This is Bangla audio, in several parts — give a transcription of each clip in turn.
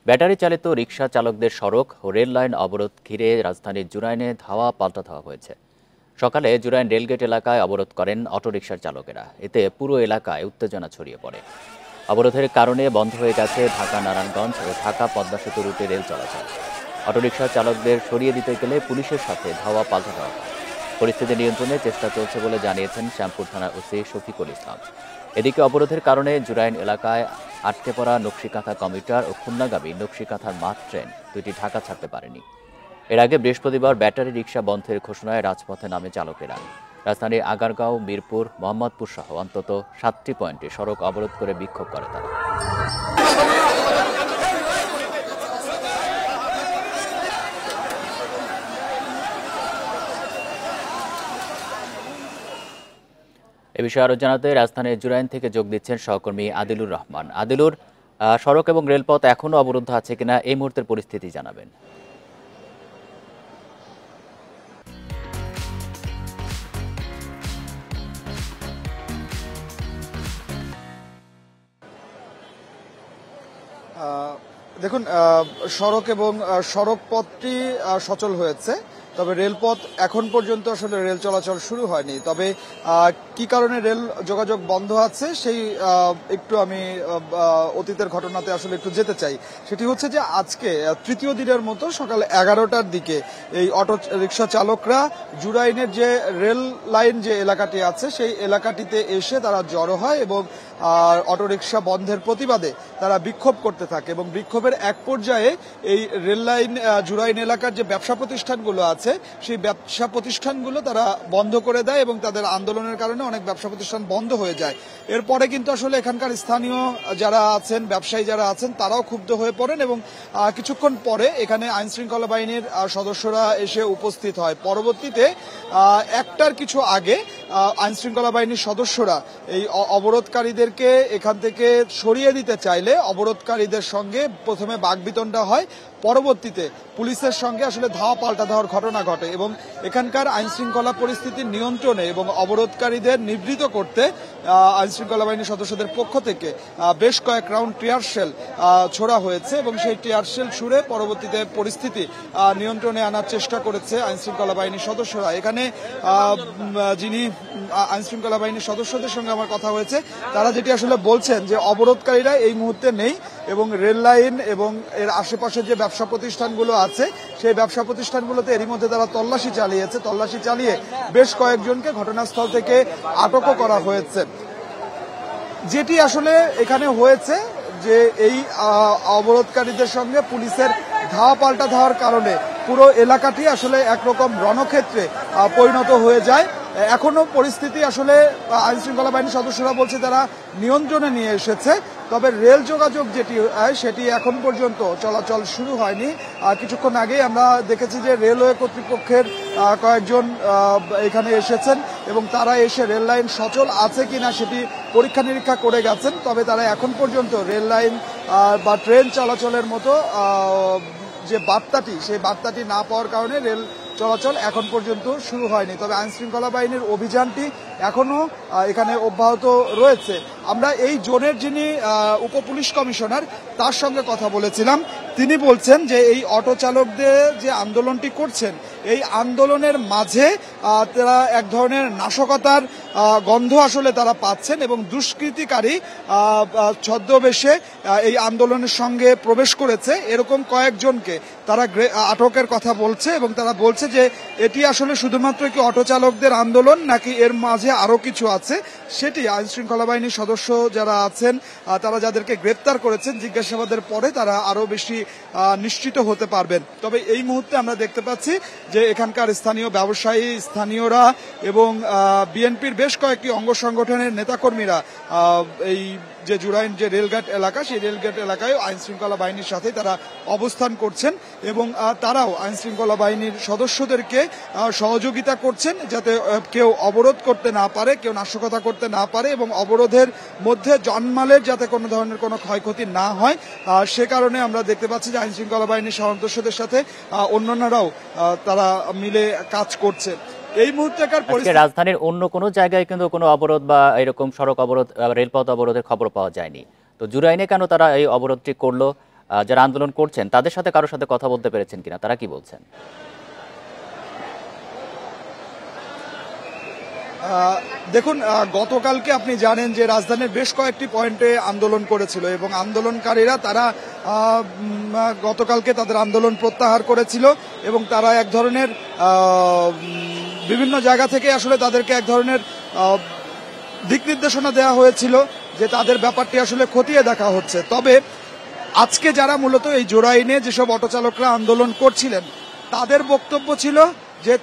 ব্যাটারি চালিত রিকশা চালকদের সড়ক ও রেল লাইন অবরোধ ঘিরে রাজধানীর জুরাইনে ধাওয়া পাল্টা ধাওয়া হয়েছে। সকালে জুরাইন রেলগেট এলাকায় অবরোধ করেন অটোরিকশার চালকেরা। এতে পুরো এলাকায় উত্তেজনা ছড়িয়ে পড়ে। অবরোধের কারণে বন্ধ হয়ে গেছে ঢাকা নারায়ণগঞ্জ ও ঢাকা পদ্মা সেতু রুটে রেল চলাচল। অটোরিকশা চালকদের সরিয়ে দিতে গেলে পুলিশের সাথে ধাওয়া পাল্টা ধাওয়া হয়। পরিস্থিতি নিয়ন্ত্রণে চেষ্টা চলছে বলে জানিয়েছেন শ্যামপুর থানার ওসি শফিকুল ইসলাম। এদিকে অবরোধের কারণে জুরাইন এলাকায় আটকে পড়া নকশিকাঁথা কমিউটার ও খুলনাগামী নকশিকাঁথার মাঠ ট্রেন দুটি ঢাকা ছাড়তে পারেনি। এর আগে বৃহস্পতিবার ব্যাটারি রিকশা বন্ধের ঘোষণায় রাজপথে নামে চালকেরা। রাজধানীর আগারগাঁও, মিরপুর, মোহাম্মদপুর সহ অন্তত 7টি পয়েন্টে সড়ক অবরোধ করে বিক্ষোভ করে তারা। এ বিষয়ে আরো জানাতে রাজধানীর জুরাইন থেকে যোগ দিচ্ছেন সহকর্মী আদিলুর রহমান। আদিলুর, সড়ক এবং রেলপথ এখনো অবরুদ্ধ আছে কিনা এই মুহূর্তের পরিস্থিতি জানাবেন। দেখুন, সড়ক এবং সড়ক পথটি সচল হয়েছে, তবে রেলপথ এখন পর্যন্ত আসলে রেল চলাচল শুরু হয়নি। তবে কি কারণে রেল যোগাযোগ বন্ধ আছে সেই একটু আমি অতীতের ঘটনাতে আসলে একটু যেতে চাই। সেটি হচ্ছে যে আজকে তৃতীয় দিনের মতো সকাল 11টার দিকে এই অটো রিকশা চালকরা জুরাইনের যে রেল লাইন যে এলাকাটি আছে সেই এলাকাটিতে এসে তারা জড়ো হয় এবং অটোরিকশা বন্ধের প্রতিবাদে তারা বিক্ষোভ করতে থাকে এবং বিক্ষোভের এক পর্যায়ে এই রেল লাইন জুরাইন এলাকার যে ব্যবসা প্রতিষ্ঠানগুলো আছে সেই ব্যবসা প্রতিষ্ঠানগুলো তারা বন্ধ করে দেয় এবং তাদের আন্দোলনের কারণে অনেক ব্যবসা প্রতিষ্ঠান বন্ধ হয়ে যায়। এরপরে কিন্তু আসলে এখানকার স্থানীয় যারা আছেন, ব্যবসায়ী যারা আছেন, তারাও ক্ষুব্ধ হয়ে পড়েন এবং কিছুক্ষণ পরে এখানে আইনশৃঙ্খলা বাহিনীর সদস্যরা এসে উপস্থিত হয়। পরবর্তীতে একটার কিছু আগে আইনশৃঙ্খলা বাহিনীর সদস্যরা এই অবরোধকারীদেরকে এখান থেকে সরিয়ে দিতে চাইলে অবরোধকারীদের সঙ্গে প্রথমে বাকবিতণ্ডা হয়, পরবর্তীতে পুলিশের সঙ্গে আসলে ধাওয়া পাল্টা ধাওয়ার ঘটনা ঘটে এবং এখানকার আইনশৃঙ্খলা পরিস্থিতির নিয়ন্ত্রণে এবং অবরোধকারীদের নিবৃত করতে আইনশৃঙ্খলা বাহিনীর সদস্যদের পক্ষ থেকে বেশ কয়েক রাউন্ড টিয়ার শেল ছোড়া হয়েছে এবং সেই টিয়ার শেল ছুড়ে পরবর্তীতে পরিস্থিতি নিয়ন্ত্রণে আনার চেষ্টা করেছে আইনশৃঙ্খলা বাহিনীর সদস্যরা। এখানে যিনি আইনশৃঙ্খলা বাহিনীর সদস্যদের সঙ্গে আমার কথা হয়েছে, তারা যেটি আসলে বলছেন যে অবরোধকারীরা এই মুহূর্তে নেই এবং রেল লাইন এবং এর আশেপাশে যে ব্যবসা প্রতিষ্ঠানগুলো আছে সেই ব্যবসা প্রতিষ্ঠানগুলোতে এরই মধ্যে তারা তল্লাশি চালিয়েছে। তল্লাশি চালিয়ে বেশ কয়েকজনকে ঘটনাস্থল থেকে আটকও করা হয়েছে। যেটি আসলে এখানে হয়েছে যে এই অবরোধকারীদের সঙ্গে পুলিশের ধাওয়া পাল্টা ধাওয়ার কারণে পুরো এলাকাটি আসলে একরকম রণক্ষেত্রে পরিণত হয়ে যায়। এখনো পরিস্থিতি আসলে আইনশৃঙ্খলা বাহিনীর সদস্যরা বলছে তারা নিয়ন্ত্রণে নিয়ে এসেছে, তবে রেল যোগাযোগ যেটি সেটি এখন পর্যন্ত চলাচল শুরু হয়নি। কিছুক্ষণ আগেই আমরা দেখেছি যে রেলওয়ে কর্তৃপক্ষের কয়েকজন এখানে এসেছেন এবং তারা এসে রেল লাইন সচল আছে কিনা সেটি পরীক্ষা নিরীক্ষা করে গেছেন, তবে তারা এখন পর্যন্ত রেল লাইন বা ট্রেন চলাচলের মতো যে বার্তাটি সেই বার্তাটি না পাওয়ার কারণে রেল চলাচল এখন পর্যন্ত শুরু হয়নি। তবে আইনশৃঙ্খলা বাহিনীর অভিযানটি এখনো এখানে অব্যাহত রয়েছে। আমরা এই জোনের যিনি উপপুলিশ কমিশনার তার সঙ্গে কথা বলেছিলাম। তিনি বলছেন যে এই অটো চালকদের যে আন্দোলনটি করছেন এই আন্দোলনের মাঝে তারা এক ধরনের নাশকতার গন্ধ আসলে তারা পাচ্ছেন এবং দুষ্কৃতিকারী ছদ্মবেশে এই আন্দোলনের সঙ্গে প্রবেশ করেছে এরকম কয়েকজনকে তারা আটকের কথা বলছে এবং তারা বলছে যে এটি আসলে শুধুমাত্র কি অটো চালকদের আন্দোলন নাকি এর মাঝে আরো কিছু আছে সেটি আইনশৃঙ্খলা বাহিনীর সদস্য যারা আছেন তারা যাদেরকে গ্রেপ্তার করেছেন জিজ্ঞাসাবাদের পরে তারা আরো বেশি নিশ্চিত হতে পারবেন। তবে এই মুহূর্তে আমরা দেখতে পাচ্ছি যে এখানকার স্থানীয় ব্যবসায়ী, স্থানীয়রা এবং বিএনপির বেশ কয়েকটি অঙ্গ সংগঠনের নেতাকর্মীরা এই যে জুরাইন যে রেলগেট এলাকা সেই রেলগেট এলাকায় আইনশৃঙ্খলা বাহিনীর সাথে তারা অবস্থান করছেন এবং তারাও আইনশৃঙ্খলা বাহিনীর সদস্যদেরকে সহযোগিতা করছেন যাতে কেউ অবরোধ করতে না পারে, কেউ নাশকতা করতে না পারে এবং অবরোধের মধ্যে জানমালের যাতে কোনো ধরনের কোনো ক্ষয়ক্ষতি না হয় সে কারণে আমরা দেখতে পাচ্ছি যে আইনশৃঙ্খলা বাহিনীর সদস্যদের সাথে অন্যান্যরাও তারা মিলে কাজ করছে। এই মুহূর্তেকার রাজধানীর অন্য কোনো জায়গায় কিন্তু কোনো অবরোধ বা এরকম সড়ক অবরোধ, রেলপথ অবরোধের খবর পাওয়া যায়নি। তো জুরাইনে কেন তারা এই অবরোধটি করলো যারা আন্দোলন করছেন তাদের সাথে কারোর সাথে কথা বলতে পেরেছেন কিনা, তারা কি বলছেন? দেখুন, গতকালকে আপনি জানেন যে রাজধানীর বেশ কয়েকটি পয়েন্টে আন্দোলন করেছিল এবং আন্দোলনকারীরা তারা গতকালকে তাদের আন্দোলন প্রত্যাহার করেছিল এবং তারা এক ধরনের বিভিন্ন জায়গা থেকে আসলে তাদেরকে এক ধরনের দিক নির্দেশনা দেওয়া হয়েছিল যে তাদের ব্যাপারটি আসলে খতিয়ে দেখা হচ্ছে। তবে আজকে যারা মূলত এই জোড়াইনে যেসব অটোচালকরা আন্দোলন করছিলেন তাদের বক্তব্য ছিল যে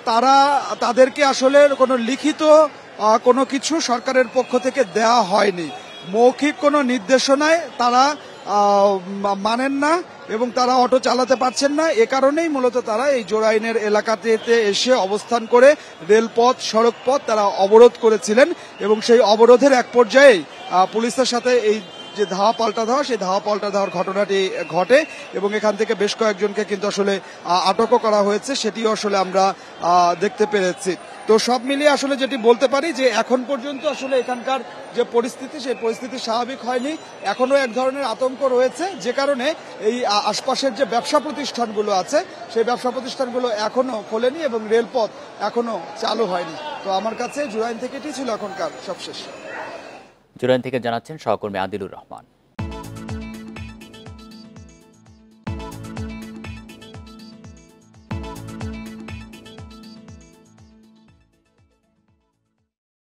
তাদেরকে আসলে কোনো লিখিত কোনো কিছু সরকারের পক্ষ থেকে দেয়া হয়নি, মৌখিক কোনো নির্দেশনায় তারা মানেন না এবং তারা অটো চালাতে পারছেন না। এ কারণেই মূলত তারা এই জোড়াইনের এলাকাতে এসে অবস্থান করে রেলপথ সড়কপথ তারা অবরোধ করেছিলেন এবং সেই অবরোধের এক পর্যায়ে পুলিশের সাথে এই যে ধাওয়া পাল্টা ধাওয়া, সেই ধাওয়া পাল্টা ধাওয়ার ঘটনাটি ঘটে এবং এখান থেকে বেশ কয়েকজনকে কিন্তু আসলে আটকও করা হয়েছে, সেটিও আসলে আমরা দেখতে পেরেছি। তো সব মিলিয়ে আসলে যেটি বলতে পারি যে এখন পর্যন্ত আসলে এখানকার যে পরিস্থিতি, সেই পরিস্থিতি স্বাভাবিক হয়নি, এখনো এক ধরনের আতঙ্ক রয়েছে, যে কারণে এই আশপাশের যে ব্যবসা প্রতিষ্ঠানগুলো আছে সেই ব্যবসা প্রতিষ্ঠানগুলো এখনো খোলেনি এবং রেলপথ এখনো চালু হয়নি। তো আমার কাছে জুরাইন থেকে এটি ছিল এখনকার সবশেষ। জুরাইন থেকে জানাচ্ছেন সহকর্মী আদিলুর রহমান।